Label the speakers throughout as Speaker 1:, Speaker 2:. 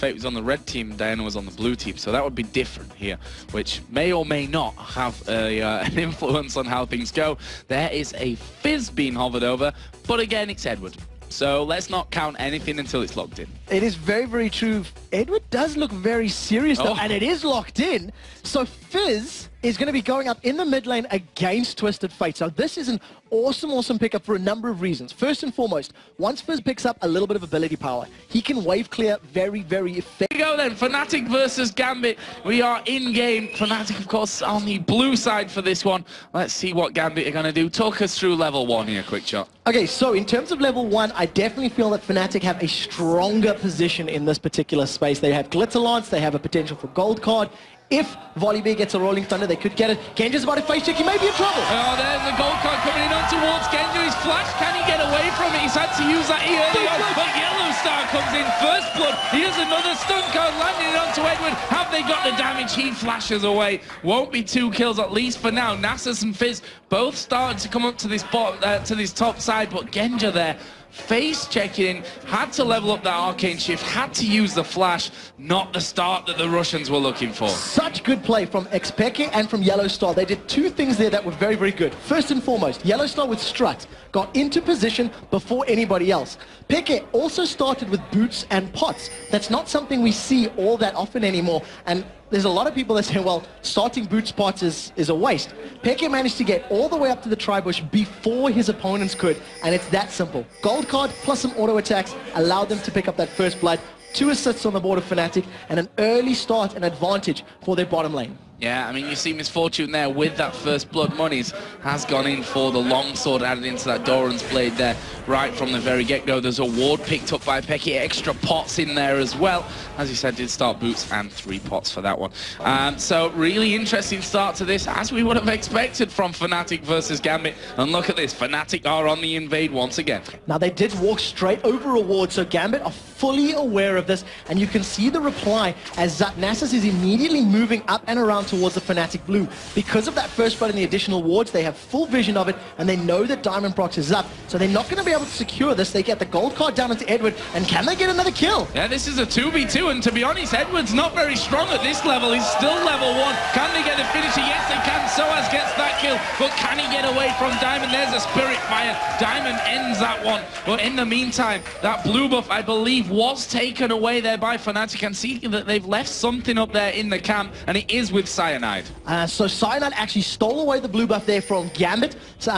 Speaker 1: Fate was on the red team, Diana was on the blue team, so that would be different here, which may or may not have an influence on how things go. There is a Fizz being hovered over, but again, it's Edward. So let's not count anything until it's locked in.
Speaker 2: It is very, very true. Edward does look very serious though, and it is locked in. So Fizz is going to be going up in the mid lane against Twisted Fate. So this is an awesome, awesome pickup for a number of reasons. First and foremost, once Fizz picks up a little bit of ability power, he can wave clear very, very effectively.
Speaker 1: Here we go then, Fnatic versus Gambit. We are in game. Fnatic, of course, on the blue side for this one. Let's see what Gambit are going to do. Talk us through level 1 here, quick shot.
Speaker 2: Okay, so in terms of level 1, I definitely feel that Fnatic have a stronger position in this particular space. They have Glitter Lance, they have a potential for gold card. If Volibear gets a Rolling Thunder, they could get it. Genja's about to face check, he may be in trouble.
Speaker 1: Oh, there's the gold card coming in on towards Genja. He's flashed, can he get away from it? He's had to use that early on, but Yellow Star comes in, first blood. Here's another stun card landing it onto Edward. Have they got the damage? He flashes away. Won't be 2 kills, at least for now. Nasus and Fizz both starting to come up to this to this top side, but Genja there, face checking in, had to level up that arcane shift, had to use the flash, not the start that the Russians were looking for.
Speaker 2: Such good play from Xpeke and from Yellow Star. They did 2 things there that were very, very good. First and foremost, Yellow Star with Strut got into position before anybody else. Peke also started with boots and pots. That's not something we see all that often anymore, and there's a lot of people that say, well, starting boots pots is a waste. Peke managed to get all the way up to the tri-bush before his opponents could, and it's that simple. Gold card plus some auto attacks allowed them to pick up that first blood. 2 assists on the board of Fnatic, and an early start and advantage for their bottom lane.
Speaker 1: Yeah, I mean, you see Misfortune there with that first blood monies has gone in for the longsword added into that Doran's blade there right from the very get-go. There's a ward picked up by Peke, extra pots in there as well. As you said, did start boots and 3 pots for that one. So really interesting start to this, as we would have expected from Fnatic versus Gambit. And look at this, Fnatic are on the invade once again.
Speaker 2: Now they did walk straight over a ward, so Gambit are fully aware of this, and you can see the reply as Nasus is immediately moving up and around towards the Fnatic blue. Because of that first blood and the additional wards, they have full vision of it, and they know that Diamond Prox is up, so they're not going to be able to secure this. They get the gold card down into Edward, and can they get another kill?
Speaker 1: Yeah, this is a 2v2, and to be honest, Edward's not very strong at this level. He's still level 1. Can they get the finisher? Yes, they can. Soaz gets that kill, but can he get away from Diamond? There's a Spirit Fire. Diamond ends that one, but in the meantime, that blue buff, I believe, was taken away there by Fnatic, and see that they've left something up there in the camp, and it is with Cyanide.
Speaker 2: So Cyanide actually stole away the blue buff there from Gambit. So,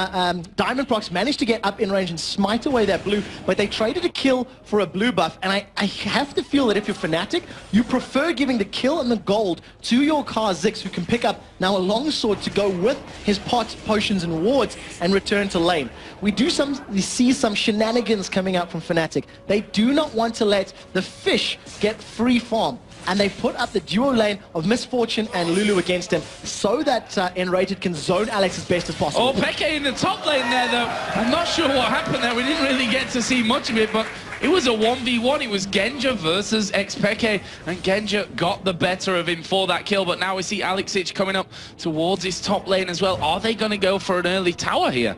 Speaker 2: Diamond Prox managed to get up in range and smite away that blue, but they traded a kill for a blue buff, and I have to feel that if you're Fnatic, you prefer giving the kill and the gold to your Kha'Zix, who can pick up now a longsword to go with his pots, potions, and wards, and return to lane. We see some shenanigans coming out from Fnatic. They do not want to let the fish get free farm, and they put up the duo lane of Misfortune and Lulu against him so that Enrated can zone Alex as best as possible.
Speaker 1: Oh, Peke in the top lane there, though. I'm not sure what happened there. We didn't really get to see much of it, but it was a 1v1. It was Genja versus Xpeke, and Genja got the better of him for that kill, but now we see Alexic coming up towards his top lane as well. Are they going to go for an early tower here?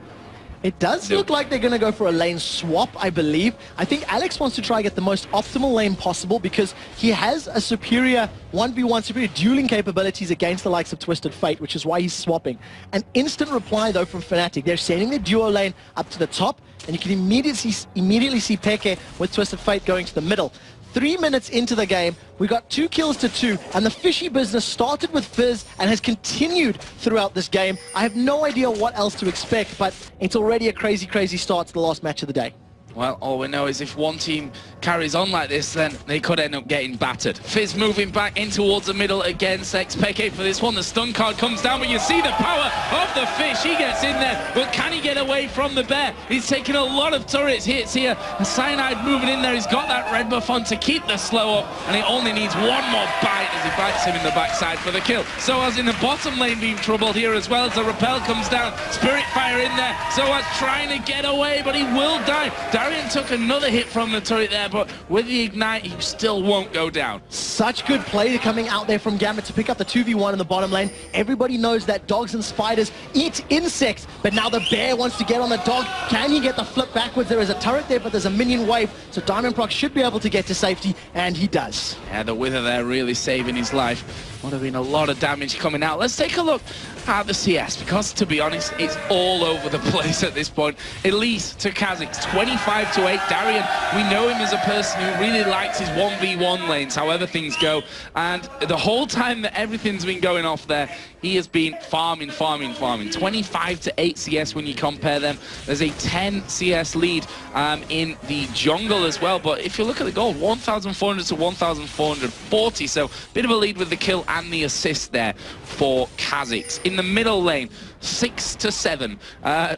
Speaker 2: It does look like they're going to go for a lane swap, I believe. I think Alex wants to try to get the most optimal lane possible because he has a superior 1v1, superior dueling capabilities against the likes of Twisted Fate, which is why he's swapping. An instant reply, though, from Fnatic. They're sending the duo lane up to the top, and you can immediately see Peke with Twisted Fate going to the middle. 3 minutes into the game, we got 2 kills to 2, and the fishy business started with Fizz and has continued throughout this game. I have no idea what else to expect, but it's already a crazy, crazy start to the last match of the day.
Speaker 1: Well, all we know is if one team carries on like this, then they could end up getting battered. Fizz moving back in towards the middle against Xpeke for this one. The stun card comes down, but you see the power of the fish. He gets in there, but can he get away from the bear? He's taking a lot of turrets hits here. Cyanide moving in there. He's got that red buff on to keep the slow up, and he only needs one more bite as he bites him in the backside for the kill. So as in the bottom lane being troubled here as well as the rappel comes down. Spirit Fire in there. So as trying to get away, but he will die. Darian took another hit from the turret there, but but with the Ignite, you still won't go down.
Speaker 2: Such good play coming out there from Gambit to pick up the 2v1 in the bottom lane. Everybody knows that dogs and spiders eat insects, but now the bear wants to get on the dog. Can he get the flip backwards? There is a turret there, but there's a minion wave, so Diamond Proc should be able to get to safety, and he does.
Speaker 1: Yeah, the Wither there really saving his life. Would have been a lot of damage coming out. Let's take a look at the CS, because to be honest, it's all over the place at this point. Elise to Kha'Zix, 25-8. Darian, we know him as a person who really likes his 1v1 lanes, however things go. And the whole time that everything's been going off there, he has been farming. 25-8 CS when you compare them. There's a 10 CS lead in the jungle as well. But if you look at the gold, 1,400 to 1,440. So bit of a lead with the kill and the assist there for Kha'Zix. In the middle lane, 6-7.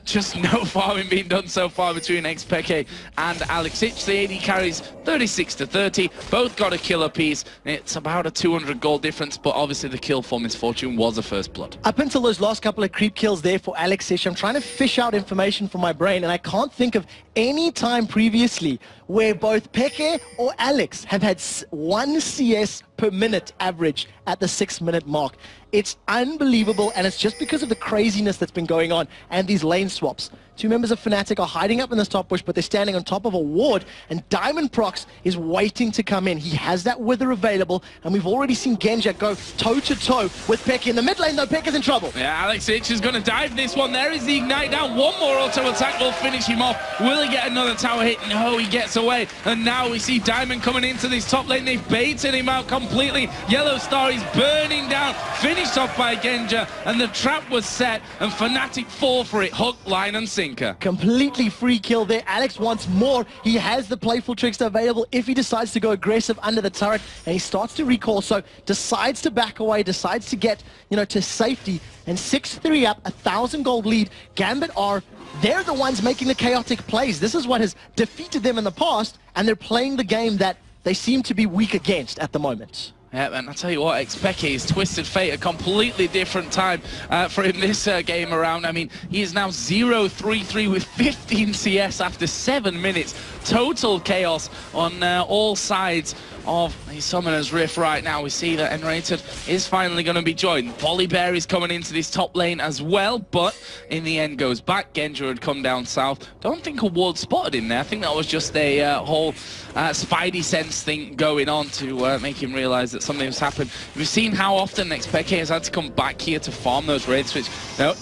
Speaker 1: Just no farming being done so far between XPK and Alexic. The AD carries 36-30. Both got a kill apiece. It's about a 200 gold difference, but obviously the kill for Misfortune was a first blood.
Speaker 2: Up until those last couple of creep kills there for Alexic, I'm trying to fish out information from my brain, and I can't think of any time previously where both Peke or Alex have had 1 CS per minute average at the 6-minute mark. It's unbelievable, and it's just because of the craziness that's been going on and these lane swaps. 2 members of Fnatic are hiding up in this top bush, but they're standing on top of a ward, and Diamond Prox is waiting to come in. He has that Wither available, and we've already seen Genja go toe-to-toe with Peke. In the mid lane, though, Peke's in trouble.
Speaker 1: Yeah, Alexic is going to dive this one. There is the Ignite down. One more auto attack will finish him off. Will he get another tower hit? No, he gets away. And now we see Diamond coming into this top lane. They've baited him out completely. Yellow Star is burning down. Finished off by Genja, and the trap was set, and Fnatic fall for it. Hook, line, and sinker.
Speaker 2: Completely free kill there. Alex wants more. He has the playful trickster available if he decides to go aggressive under the turret, and he starts to recall, so decides to back away, decides to get, to safety, and 6-3 up, 1,000 gold lead. Gambit they're the ones making the chaotic plays. This is what has defeated them in the past, and they're playing the game that they seem to be weak against at the moment.
Speaker 1: Yeah, man, I'll tell you what, XPK's Twisted Fate, a completely different time for him this game around. I mean, he is now 0-3-3 with 15 CS after 7 minutes. Total chaos on all sides of the Summoner's Rift right now. We see that Enrated is finally going to be joined. Volibear is coming into this top lane as well, but in the end goes back. Genja had come down south. Don't think a ward spotted him there. I think that was just a whole Spidey sense thing going on to make him realize that something has happened. We've seen how often XPK has had to come back here to farm those raids, which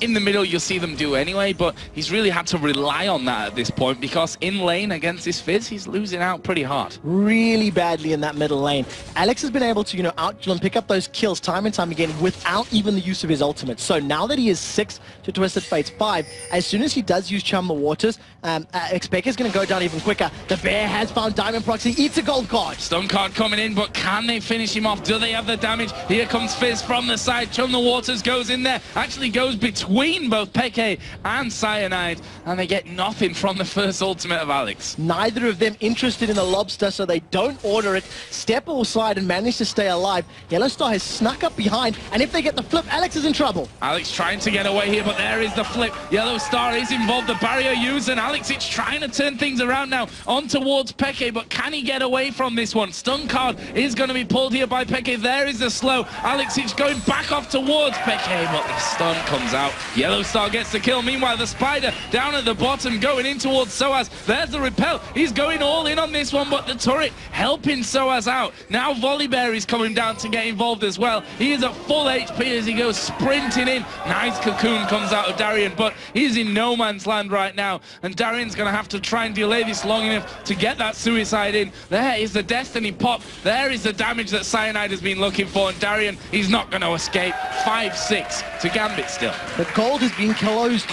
Speaker 1: in the middle you'll see them do anyway, but he's really had to rely on that at this point, because in lane against this Fizz, he's losing out pretty hard. Really
Speaker 2: badly in that middle lane. Alex has been able to, out and pick up those kills time and time again without even the use of his ultimate. So now that he is 6 to Twisted Fate's 5, as soon as he does use Chum the Waters, XPK is going to go down even quicker. The bear has found Diamond Prox. He eats a gold card.
Speaker 1: Stun card coming in, but can they finish him off? Do they have the damage? Here comes Fizz from the side. Chum the Waters goes in there. Actually goes between both Peke and Cyanide, and they get nothing from the first ultimate of Alex.
Speaker 2: Neither of them interested in the lobster, so they don't order it. Step aside and manage to stay alive. Yellow Star has snuck up behind, and if they get the flip, Alex is in trouble.
Speaker 1: Alex trying to get away here, but there is the flip. Yellow Star is involved. The barrier used, and Alex is trying to turn things around now on towards Peke, but can he get away from this one? Stun card is going to be pulled here by Peke. There is the slow. Alex is going back off towards Peke, but the stun comes out. Yellow Star gets the kill. Meanwhile, the Spider down at the bottom going in towards Soaz. There's the repel. He's going all in on this one, but the turret helping Soaz out. Now Volibear is coming down to get involved as well. He is at full HP as he goes sprinting in. Nice cocoon comes out of Darian, but he's in no man's land right now, and Darian's going to have to try and delay this long enough to get that suicide in. There is the Destiny pop. There is the damage that Cyanide has been looking for, and Darian, he's not going to escape. 5-6 to Gambit still.
Speaker 2: The gold has been closed,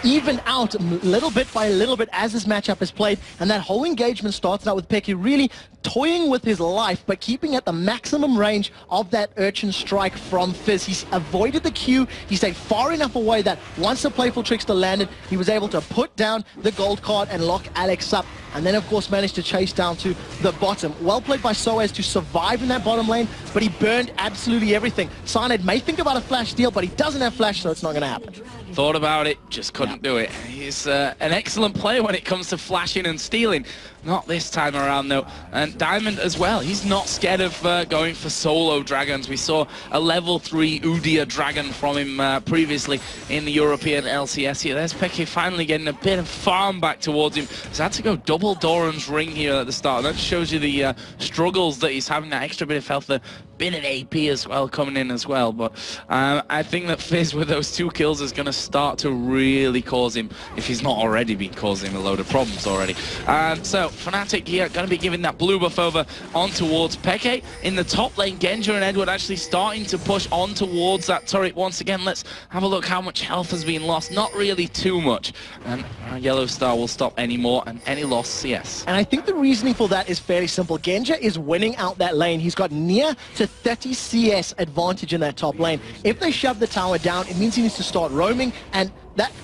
Speaker 2: even out little bit by little bit as this matchup is played, and that whole engagement started out with Peke really toying with his life, but keeping at the maximum range of that Urchin strike from Fizz. He's avoided the Q. He stayed far enough away that once the playful trickster landed, he was able to put down the gold card and lock Alex up, and then of course managed to chase down to the bottom. Well played by Soaz to survive in that bottom lane, but he burned absolutely everything. Cyanide may think about a flash steal, but he doesn't have flash, so it's not going to happen.
Speaker 1: Thought about it, just couldn't do it. He's an excellent player when it comes to flashing and stealing. Not this time around, though. And Diamond as well. He's not scared of going for solo dragons. We saw a level 3 Udyr dragon from him previously in the European LCS here. There's Peke finally getting a bit of farm back towards him. He's had to go double Doran's ring here at the start. That shows you the struggles that he's having, that extra bit of health, the bit of AP as well coming in as well. But I think that Fizz with those 2 kills is going to start to really cause him, if he's not already been causing him a load of problems already. So Fnatic here going to be giving that blue buff over on towards Peke. In the top lane, Genja and Edward actually starting to push on towards that turret once again. Let's have a look how much health has been lost. Not really too much. And Yellow Star will stop any more, and any loss CS.
Speaker 2: And I think the reasoning for that is fairly simple. Genja is winning out that lane. He's got near to 30 CS advantage in that top lane. If they shove the tower down, it means he needs to start roaming, and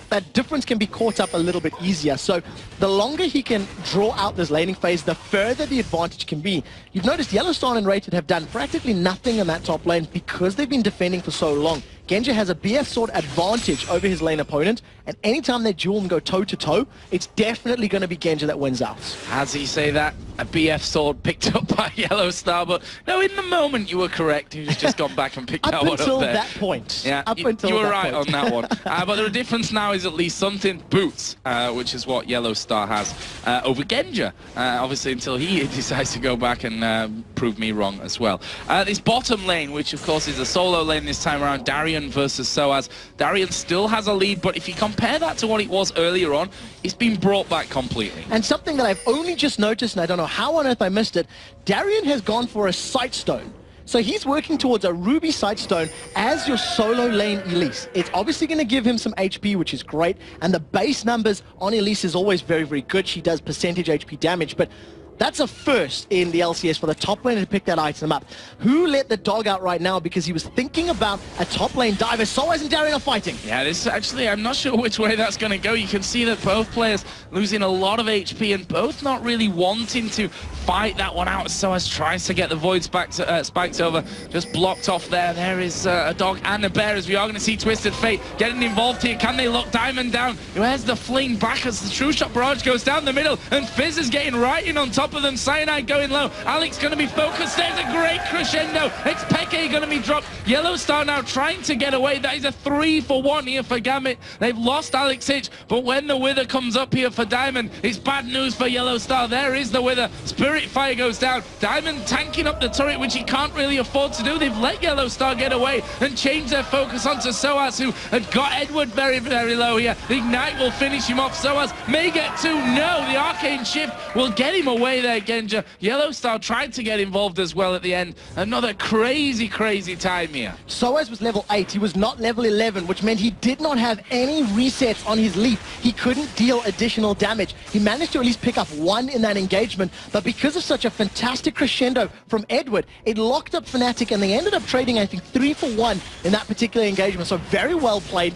Speaker 2: that difference can be caught up a little bit easier. So the longer he can draw out this laning phase, the further the advantage can be. You've noticed Yellowstone and Rated have done practically nothing in that top lane because they've been defending for so long. Genja has a BF sword advantage over his lane opponent, and anytime they duel and go toe-to-toe, it's definitely going to be Genja that wins out.
Speaker 1: As he say that, a BF sword picked up by Yellow Star, but no, in the moment you were correct. He's just gone back and picked that one up there.
Speaker 2: Up until that point.
Speaker 1: Yeah, you were right on that one. But the difference now is at least something. Boots, which is what Yellow Star has over Genja, obviously until he decides to go back and prove me wrong as well. This bottom lane, which of course is a solo lane this time around, Darian versus Soaz. Darian still has a lead, but if you compare that to what it was earlier on, it's been brought back completely.
Speaker 2: And something that I've only just noticed, and I don't know how on earth I missed it, Darian has gone for a Sightstone. So he's working towards a Ruby Sightstone as your solo lane Elise. It's obviously going to give him some HP, which is great, and the base numbers on Elise is always very, very good. She does percentage HP damage, but that's a first in the LCS for the top laner to pick that item up. Who let the dog out right now because he was thinking about a top lane dive as Soaz and Darian are fighting?
Speaker 1: Yeah, this actually, I'm not sure which way that's going to go. You can see that both players losing a lot of HP and both not really wanting to fight that one out. Soaz tries to get the Void spiked over, just blocked off there. There is a dog and a bear as we are going to see Twisted Fate getting involved here. Can they lock Diamond down? Where's the fling back as the True Shot barrage goes down the middle and Fizz is getting right in on top of them. Cyanide going low. Alex going to be focused. There's a great crescendo. Xpeke going to be dropped. Yellow Star now trying to get away. That is a 3-for-1 here for Gambit. They've lost Alex Hitch, but when the Wither comes up here for Diamond, it's bad news for Yellow Star. There is the Wither. Spirit Fire goes down. Diamond tanking up the turret, which he can't really afford to do. They've let Yellow Star get away and change their focus onto Soaz, who had got Edward very, very low here. The Ignite will finish him off. Soaz may get 2. No, the Arcane Shift will get him away there, Genja. Yellow Star tried to get involved as well at the end. Another crazy, crazy time here.
Speaker 2: Soaz was level 8. He was not level 11, which meant he did not have any resets on his leaf. He couldn't deal additional damage. He managed to at least pick up 1 in that engagement, but because of such a fantastic crescendo from Edward, it locked up Fnatic, and they ended up trading, I think, 3-for-1 in that particular engagement. So very well played.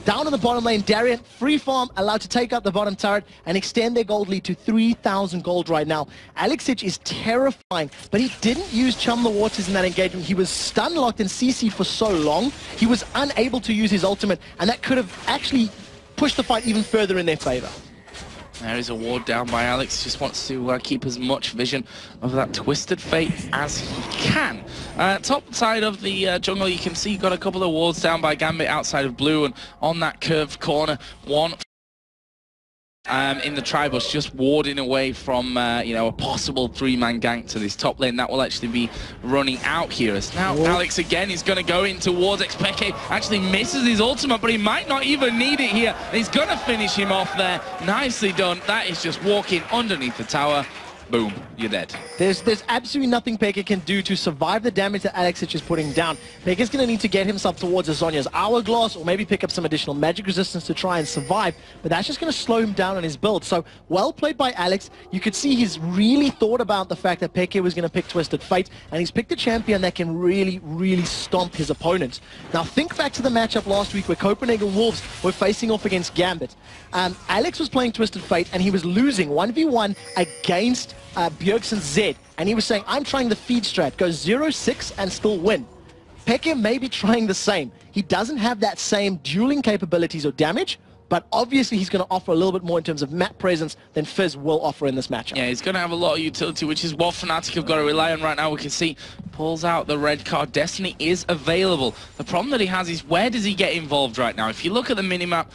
Speaker 2: Down in the bottom lane, Darian, free farm, allowed to take out the bottom turret and extend their gold lead to 3,000 gold right now. Alex Hitch is terrifying, but he didn't use Chum the Waters in that engagement. He was stun locked in CC for so long, he was unable to use his ultimate, and that could have actually pushed the fight even further in their favor.
Speaker 1: There is a ward down by Alex. Just wants to keep as much vision of that Twisted Fate as he can. Top side of the jungle, you can see got a couple of wards down by Gambit outside of blue, and on that curved corner, one in the Tribush, just warding away from you know, a possible 3-man gank to this top lane. That will actually be running out here. As now Alex again is going to go in towards Xpeke. Actually misses his ultimate, but he might not even need it here. He's going to finish him off there. Nicely done. That is just walking underneath the tower. Boom, you're dead.
Speaker 2: There's absolutely nothing Peke can do to survive the damage that Alex Hitch is putting down. Peke's going to need to get himself towards a Zhonya's Hourglass, or maybe pick up some additional magic resistance to try and survive, but that's just going to slow him down on his build. So, well played by Alex. You could see he's really thought about the fact that Peke was going to pick Twisted Fate, and he's picked a champion that can really, really stomp his opponents. Now, think back to the matchup last week where Copenhagen Wolves were facing off against Gambit. Alex was playing Twisted Fate, and he was losing 1v1 against Bjergsen's Zed, and he was saying, I'm trying the feed strat, go 0-6 and still win. Xpeke may be trying the same. He doesn't have that same dueling capabilities or damage, but obviously he's going to offer a little bit more in terms of map presence than Fizz will offer in this matchup.
Speaker 1: Yeah, he's going to have a lot of utility, which is what Fnatic have got to rely on right now. We can see pulls out the red card. Destiny is available. The problem that he has is where does he get involved right now? If you look at the minimap,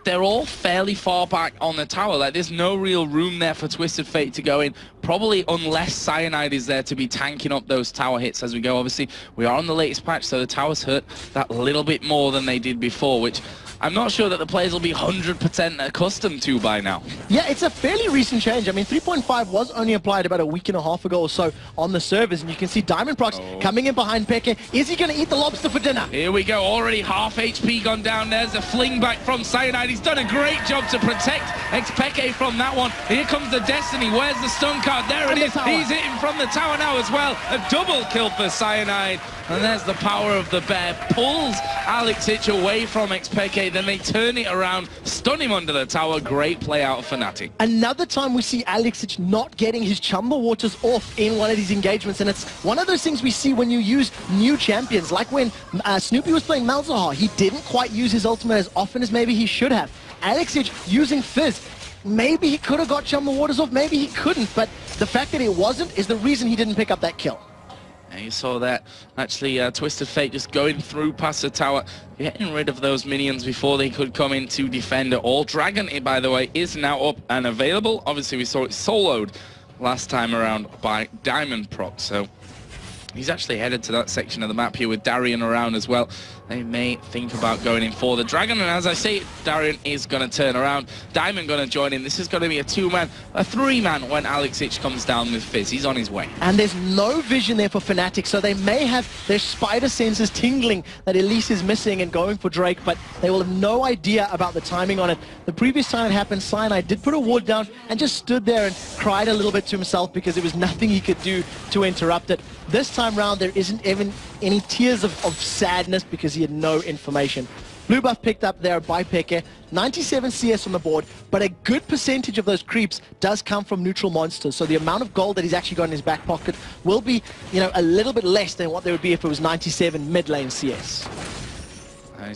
Speaker 1: they're all fairly far back on the tower. Like, there's no real room there for Twisted Fate to go in, probably unless Cyanide is there to be tanking up those tower hits as we go. Obviously, we are on the latest patch, so the towers hurt that little bit more than they did before, which I'm not sure that the players will be 100% accustomed to by now.
Speaker 2: Yeah, it's a fairly recent change. I mean, 3.5 was only applied about a week and a half ago or so on the servers, and you can see Diamond Prox coming in behind Peke. Is he going to eat the lobster for dinner?
Speaker 1: Here we go, already half HP gone down. There's a fling back from Cyanide. He's done a great job to protect Xpeke from that one. Here comes the Destiny. Where's the stun card? There it is. He's hitting from the tower now as well. A double kill for Cyanide. And there's the power of the bear. Pulls Alexic away from Xpeke. Then they turn it around, stun him under the tower. Great play out of Fnatic.
Speaker 2: Another time we see Alexic not getting his Chumba Waters off in one of these engagements. And it's one of those things we see when you use new champions. Like when Snoopy was playing Malzahar. He didn't quite use his ultimate as often as maybe he should have. Alexic using Fizz. Maybe he could have got Chumba Waters off. Maybe he couldn't. But the fact that it wasn't is the reason he didn't pick up that kill.
Speaker 1: Yeah, you saw that. Actually, Twisted Fate just going through past the tower, getting rid of those minions before they could come in to defend it all. Dragon, by the way, is now up and available. Obviously, we saw it soloed last time around by Diamond Prox, so he's actually headed to that section of the map here with Darian around as well. They may think about going in for the Dragon, and as I say, Darian is going to turn around. Diamond going to join in. This is going to be a 2-man, a 3-man when Alexic comes down with Fizz. He's on his way.
Speaker 2: And there's no vision there for Fnatic, so they may have their spider senses tingling that Elise is missing and going for Drake, but they will have no idea about the timing on it. The previous time it happened, Cyanide did put a ward down and just stood there and cried a little bit to himself because there was nothing he could do to interrupt it. This time round, there isn't even any tears of sadness because he had no information. Blue buff picked up there by Peke, 97 CS on the board, but a good percentage of those creeps does come from neutral monsters, so the amount of gold that he's actually got in his back pocket will be, you know, a little bit less than what there would be if it was 97 mid lane CS.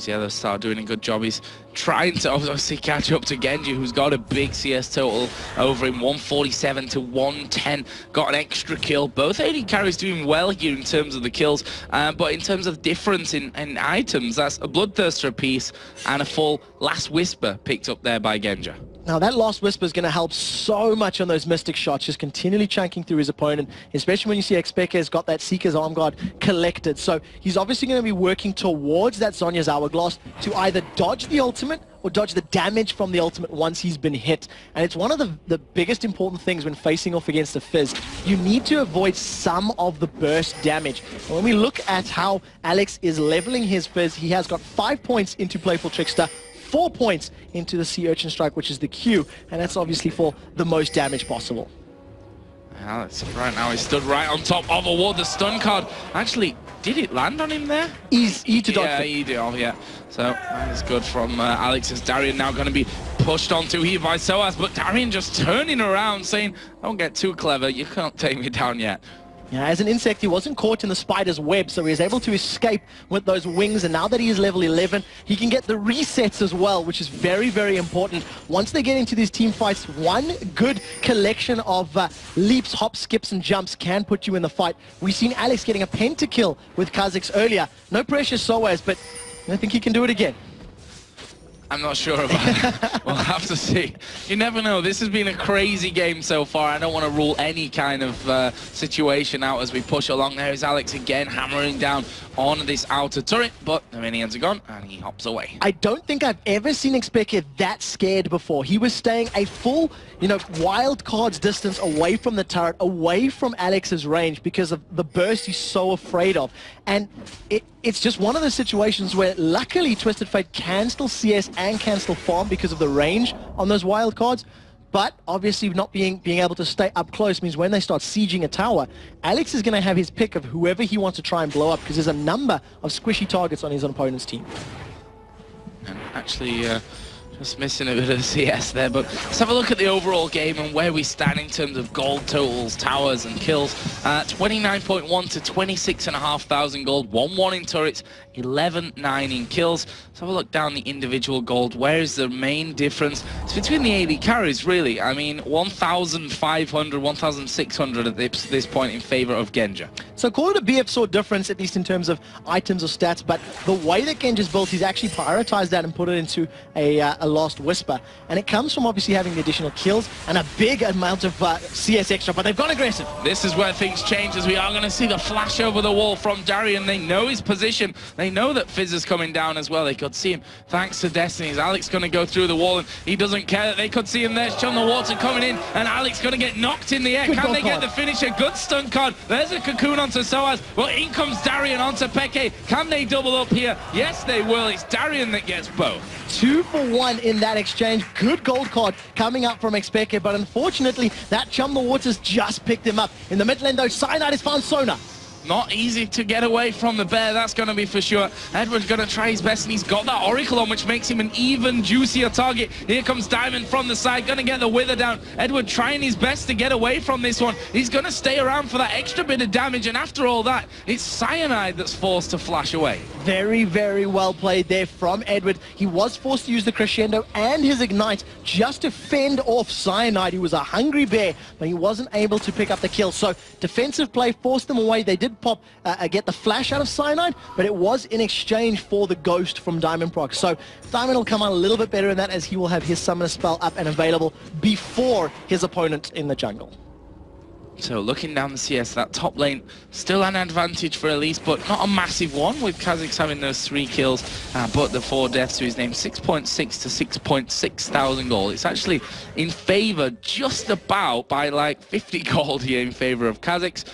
Speaker 1: Yeah, the Star doing a good job. He's trying to obviously catch up to Genji, who's got a big CS total over him, 147 to 110. Got an extra kill. Both AD carries doing well here in terms of the kills, but in terms of difference in items, that's a Bloodthirster piece and a full Last Whisper picked up there by Genji.
Speaker 2: Now that Last Whisper is going to help so much on those Mystic shots, just continually chunking through his opponent, especially when you see Xpeke has got that Seeker's Arm Guard collected. So he's obviously going to be working towards that Zhonya's Hourglass to either dodge the ultimate or dodge the damage from the ultimate once he's been hit. And it's one of the biggest important things when facing off against a Fizz. You need to avoid some of the burst damage. And when we look at how Alex is leveling his Fizz, he has got 5 points into Playful Trickster, 4 points into the Sea Urchin Strike, which is the Q, and that's obviously for the most damage possible.
Speaker 1: Alex, right now he stood right on top of a ward. The stun card, actually, did it land on him there?
Speaker 2: Easy to dodge.
Speaker 1: Yeah, he did, oh yeah. So that is good from Alex, as Darian now going to be pushed onto here by Soaz, but Darian just turning around saying, don't get too clever, you can't take me down yet.
Speaker 2: Yeah, as an insect, he wasn't caught in the spider's web, so he was able to escape with those wings, and now that he is level 11, he can get the resets as well, which is very, very important. Once they get into these team fights, one good collection of leaps, hops, skips, and jumps can put you in the fight. We've seen Alex getting a pentakill with Kha'Zix earlier. No pressure, Soaz, but I think he can do it again.
Speaker 1: I'm not sure about that. We'll have to see. You never know. This has been a crazy game so far. I don't want to rule any kind of situation out as we push along. There is Alex again hammering down on this outer turret, but the minions are gone and he hops away. I
Speaker 2: don't think I've ever seen Xpeke that scared before. He was staying a full, you know, wild cards distance away from the turret, away from Alex's range because of the burst he's so afraid of. And it's just one of those situations where luckily Twisted Fate can still CS and can still farm because of the range on those wild cards. But obviously not being able to stay up close means when they start sieging a tower, Alex is going to have his pick of whoever he wants to try and blow up because there's a number of squishy targets on his opponent's team.
Speaker 1: And actually, Just missing a bit of the CS there, but let's have a look at the overall game and where we stand in terms of gold totals, towers and kills. 29.1 to 26,500 gold, 1-1 in turrets, 11-9 in kills. Let's have a look down the individual gold. Where is the main difference? It's between the AD carries, really. I mean, 1,500, 1,600 at this point in favor of Genja.
Speaker 2: So call it a BF sword difference, at least in terms of items or stats, but the way that Genja's built, he's actually prioritized that and put it into a last whisper. And it comes from obviously having the additional kills and a big amount of CS extra, but they've gone aggressive.
Speaker 1: This is where things change, as we are going to see the flash over the wall from Darian. They know his position. They know that Fizz is coming down as well. They could see him thanks to Destiny's. Alex going to go through the wall, and he doesn't care that they could see him there. Chum the water coming in, and Alex going to get knocked in the air. Can they get the finisher? Good stun card. There's a cocoon onto Soaz. Well, in comes Darian onto Peke. Can they double up here? Yes, they will. It's Darian that gets both.
Speaker 2: 2 for 1 in that exchange. Good gold card coming up from Xpeke, but unfortunately, that Chum the Waters just picked him up. In the mid lane, though, Cyanide has found Sona.
Speaker 1: Not easy to get away from the bear, that's going to be for sure. Edward's going to try his best, and he's got that Oracle on, which makes him an even juicier target. Here comes Diamond from the side, going to get the Wither down. Edward trying his best to get away from this one. He's going to stay around for that extra bit of damage, and after all that, it's Cyanide that's forced to flash away.
Speaker 2: Very, very well played there from Edward. He was forced to use the Crescendo and his Ignite just to fend off Cyanide. He was a hungry bear, but he wasn't able to pick up the kill. So defensive play forced them away. They did get the flash out of Cyanide, but it was in exchange for the Ghost from Diamond Proc. So Diamond will come out a little bit better in that, as he will have his Summoner spell up and available before his opponent in the jungle.
Speaker 1: So looking down the CS, that top lane still an advantage for Elise, but not a massive one, with Kha'Zix having those 3 kills, but the 4 deaths to his name. 6.6 to 6.6 thousand gold. It's actually in favor just about by like 50 gold here in favor of Kha'Zix.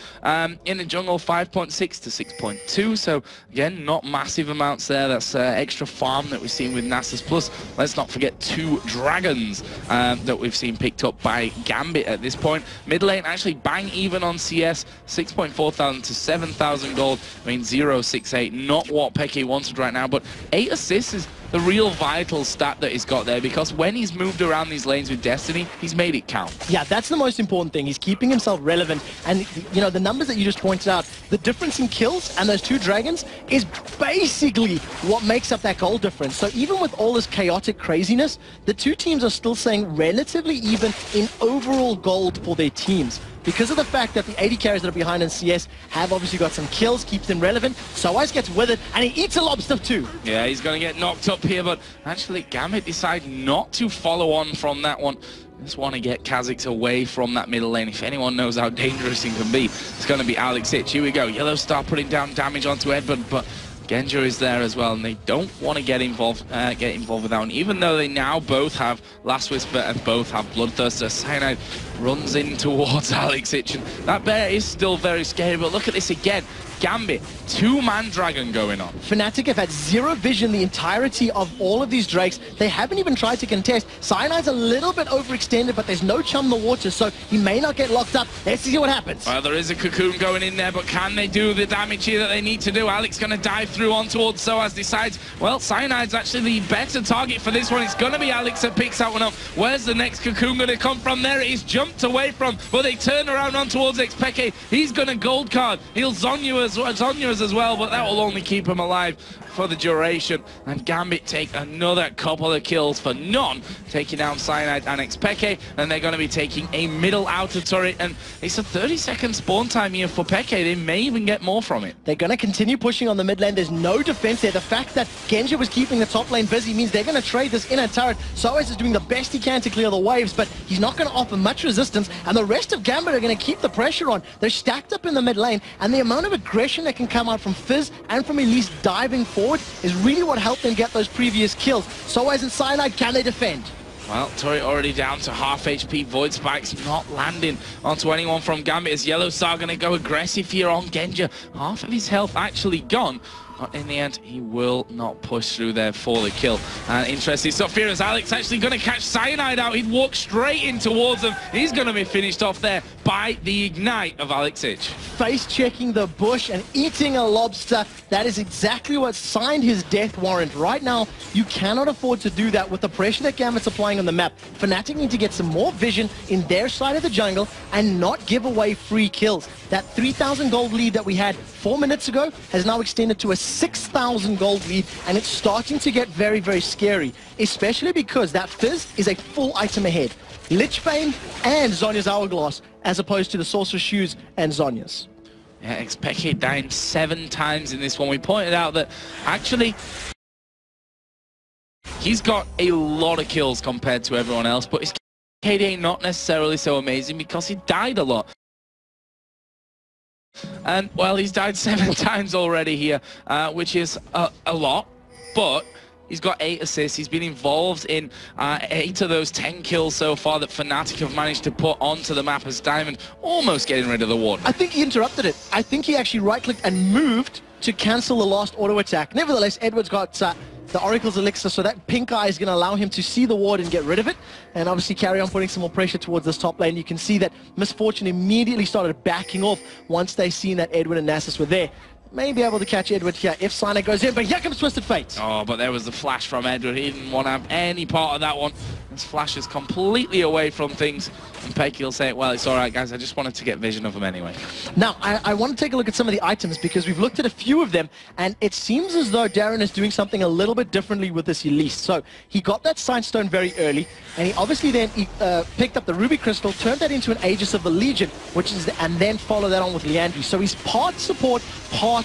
Speaker 1: In the jungle, 5.6 to 6.2, so again, not massive amounts there. That's extra farm that we've seen with Nasus. Plus, let's not forget 2 dragons that we've seen picked up by Gambit at this point. Mid lane actually bang even on CS, 6.4 thousand to 7,000 gold. I mean, 0.68, not what Peke wanted right now, but 8 assists is the real vital stat that he's got there, because when he's moved around these lanes with Destiny, he's made it count.
Speaker 2: Yeah, that's the most important thing. He's keeping himself relevant, and you know, the numbers that you just pointed out, the difference in kills and those 2 dragons is basically what makes up that goal difference. So even with all this chaotic craziness, the 2 teams are still staying relatively even in overall gold for their teams, because of the fact that the 80 carries that are behind in CS have obviously got some kills, keeps them relevant. Soaz gets withered, and he eats a lobster too.
Speaker 1: Yeah, he's going to get knocked up here, but actually Gambit decide not to follow on from that one. Just want to get Kha'Zix away from that middle lane. If anyone knows how dangerous he can be, it's going to be Alex Hitch. Here we go. Yellow Star putting down damage onto Edward, but Genja is there as well, and they don't want to get involved with that one, even though they now both have Last Whisper and both have Bloodthirster. Cyanide runs in towards Alex Hitch, and that bear is still very scary, but look at this again. Gambit, 2-man dragon going on.
Speaker 2: Fnatic have had 0 vision the entirety of all of these drakes. They haven't even tried to contest. Cyanide's a little bit overextended, but there's no Chum the Water, so he may not get locked up. Let's see what happens.
Speaker 1: Well, there is a cocoon going in there, but can they do the damage here that they need to do? Alex going to dive through on towards Soaz, decides, well, Cyanide's actually the better target for this one. It's going to be Alex that picks that one up. Where's the next cocoon going to come from? There it is, jumped away from, but they turn around on towards Xpeke. He's going to gold card. He'll Zonya's as well, but that will only keep him alive for the duration. And Gambit take another couple of kills for none, taking down Cyanide and Xpeke, and they're going to be taking a middle outer turret, and it's a 30-second spawn time here for Peke. They may even get more from it.
Speaker 2: They're going to continue pushing on the mid lane. There's no defense there. The fact that Genja was keeping the top lane busy means they're going to trade this inner turret. Soaz is doing the best he can to clear the waves, but he's not going to offer much resistance, and the rest of Gambit are going to keep the pressure on. They're stacked up in the mid lane, and the amount of aggression that can come out from Fizz and from Elise diving forward is really what helped them get those previous kills. Soaz and Cyanide, can they defend?
Speaker 1: Well, turret already down to half HP. Void Spike's not landing onto anyone from Gambit. Is Yellow Star going to go aggressive here on Genja? Half of his health actually gone. But in the end, he will not push through there for the kill. And interesting stuff here as Alex actually going to catch Cyanide out. He'd walk straight in towards him. He's going to be finished off there by the ignite of Alex Ich.
Speaker 2: Face checking the bush and eating a lobster. That is exactly what signed his death warrant. Right now, you cannot afford to do that with the pressure that Gambit's applying on the map. Fnatic need to get some more vision in their side of the jungle and not give away free kills. That 3,000 gold lead that we had 4 minutes ago has now extended to a 6,000 gold lead, and it's starting to get very, very scary, especially because that Fizz is a full item ahead. Lichbane and Zhonya's Hourglass, as opposed to the Sorcerer's Shoes and Zhonya's.
Speaker 1: Yeah, XPK dying 7 times in this one. We pointed out that actually he's got a lot of kills compared to everyone else, but his KD not necessarily so amazing because he died a lot. And, well, he's died 7 times already here, which is a lot, but he's got 8 assists. He's been involved in 8 of those 10 kills so far that Fnatic have managed to put onto the map as Diamond almost getting rid of the ward.
Speaker 2: I think he interrupted it. I think he actually right-clicked and moved to cancel the last auto attack. Nevertheless, Edward's got the Oracle's Elixir, so that pink eye is going to allow him to see the ward and get rid of it, and obviously carry on putting some more pressure towards this top lane. You can see that Misfortune immediately started backing off once they seen that Edward and Nasus were there. May be able to catch Edward here if Sina goes in, but here comes Twisted Fate.
Speaker 1: Oh, but there was the flash from Edward. He didn't want to have any part of that one. His flash is completely away from things. And Pecky will say, well, it's all right, guys. I just wanted to get vision of him anyway.
Speaker 2: Now, I want to take a look at some of the items because we've looked at a few of them, and it seems as though Darren is doing something a little bit differently with this Elise. So he got that Sightstone very early, and he obviously then picked up the Ruby Crystal, turned that into an Aegis of the Legion, and then followed that on with Liandry. So he's part support, part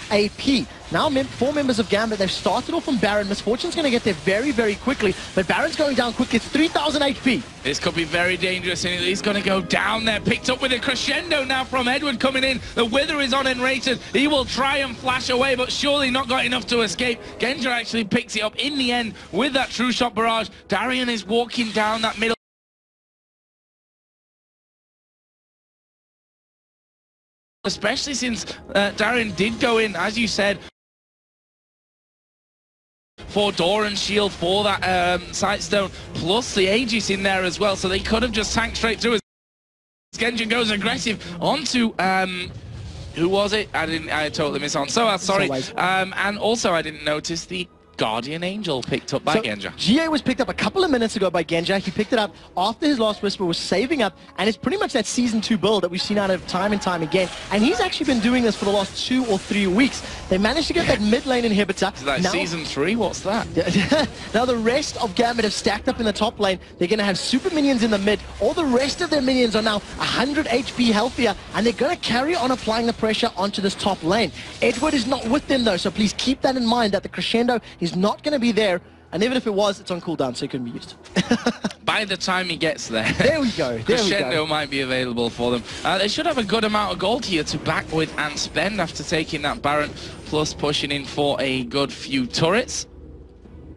Speaker 2: AP. Now 4 members of Gambit, they've started off on Baron. Misfortune's going to get there very, very quickly, but Baron's going down quick. It's 3,000 HP.
Speaker 1: This could be very dangerous, and he's going to go down there. Picked up with a crescendo now from Edward coming in. The Wither is on Enrated. He will try and flash away, but surely not got enough to escape. Genja actually picks it up in the end with that True Shot barrage. Darian is walking down that middle. Especially since Darian did go in, as you said, for Doran's shield, for that Sightstone, plus the Aegis in there as well, so they could have just tanked straight through as Genja goes aggressive onto, who was it? I totally missed on. So sorry. And also I didn't notice the Guardian Angel picked up by Genja.
Speaker 2: GA was picked up a couple of minutes ago by Genja. He picked it up after his last Whisper was saving up, and it's pretty much that Season 2 build that we've seen out of time and time again. And he's actually been doing this for the last 2 or 3 weeks. They managed to get that mid lane inhibitor.
Speaker 1: Is that Season 3? What's that?
Speaker 2: Now the rest of Gambit have stacked up in the top lane. They're going to have super minions in the mid. All the rest of their minions are now 100 HP healthier, and they're going to carry on applying the pressure onto this top lane. Edward is not with them though, so please keep that in mind that the crescendo is not going to be there, and even if it was, it's on cooldown, so it couldn't be used.
Speaker 1: By the time he gets there,
Speaker 2: there we go.
Speaker 1: Crescendo might be available for them. They should have a good amount of gold here to back with and spend after taking that Baron, plus pushing in for a good few turrets.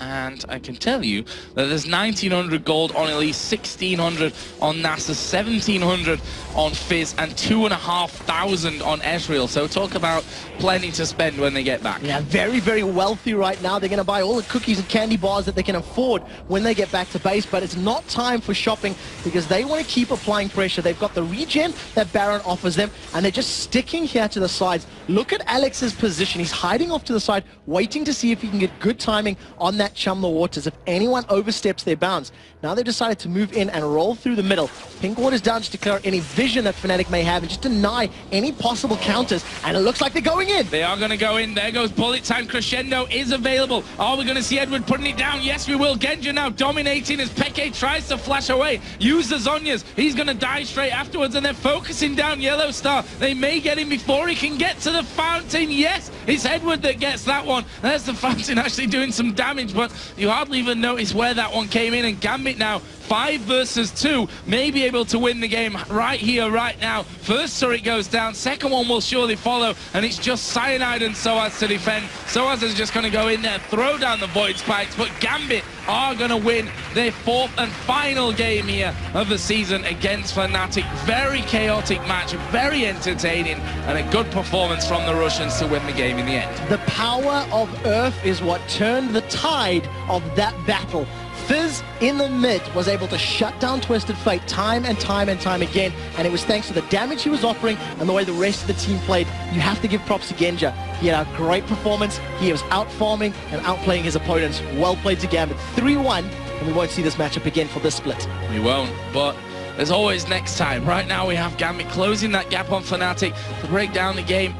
Speaker 1: And I can tell you that there's 1,900 gold on Elise, 1,600 on Nasus, 1,700 on Fizz, and 2,500 on Ezreal. So talk about plenty to spend when they get back.
Speaker 2: Yeah, very, very wealthy right now. They're going to buy all the cookies and candy bars that they can afford when they get back to base. But it's not time for shopping because they want to keep applying pressure. They've got the regen that Baron offers them, and they're just sticking here to the sides. Look at Alex's position. He's hiding off to the side, waiting to see if he can get good timing on that Chum the Waters if anyone oversteps their bounds. Now they've decided to move in and roll through the middle. Pink Water's down to declare any vision that Fnatic may have and just deny any possible counters, and it looks like they're going in.
Speaker 1: They are going to go in. There goes bullet time. Crescendo is available. Are we going to see Edward putting it down? Yes, we will. Genja now dominating as Peke tries to flash away. Use the Zhonya's. He's going to die straight afterwards, and they're focusing down Yellow Star. They may get him before he can get to the fountain. Yes, it's Edward that gets that one. There's the fountain actually doing some damage, but you hardly even notice where that one came in, and Gambit now 5 versus 2, may be able to win the game right here, right now. First turret goes down, second one will surely follow, and it's just Cyanide and Soaz to defend. Soaz is just going to go in there, throw down the Void Spikes, but Gambit are going to win their 4th and final game here of the season against Fnatic. Very chaotic match, very entertaining, and a good performance from the Russians to win the game in the end.
Speaker 2: The power of Earth is what turned the tide of that battle. Fizz in the mid was able to shut down Twisted Fate time and time and time again, and it was thanks to the damage he was offering and the way the rest of the team played. You have to give props to Genja. He had a great performance. He was out-farming and outplaying his opponents. Well played to Gambit. 3-1, and we won't see this matchup again for this split.
Speaker 1: We won't, but as always next time. Right now we have Gambit closing that gap on Fnatic. To break down the game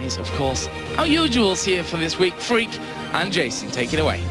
Speaker 1: is, of course, our usuals here for this week. Freak and Jason, take it away.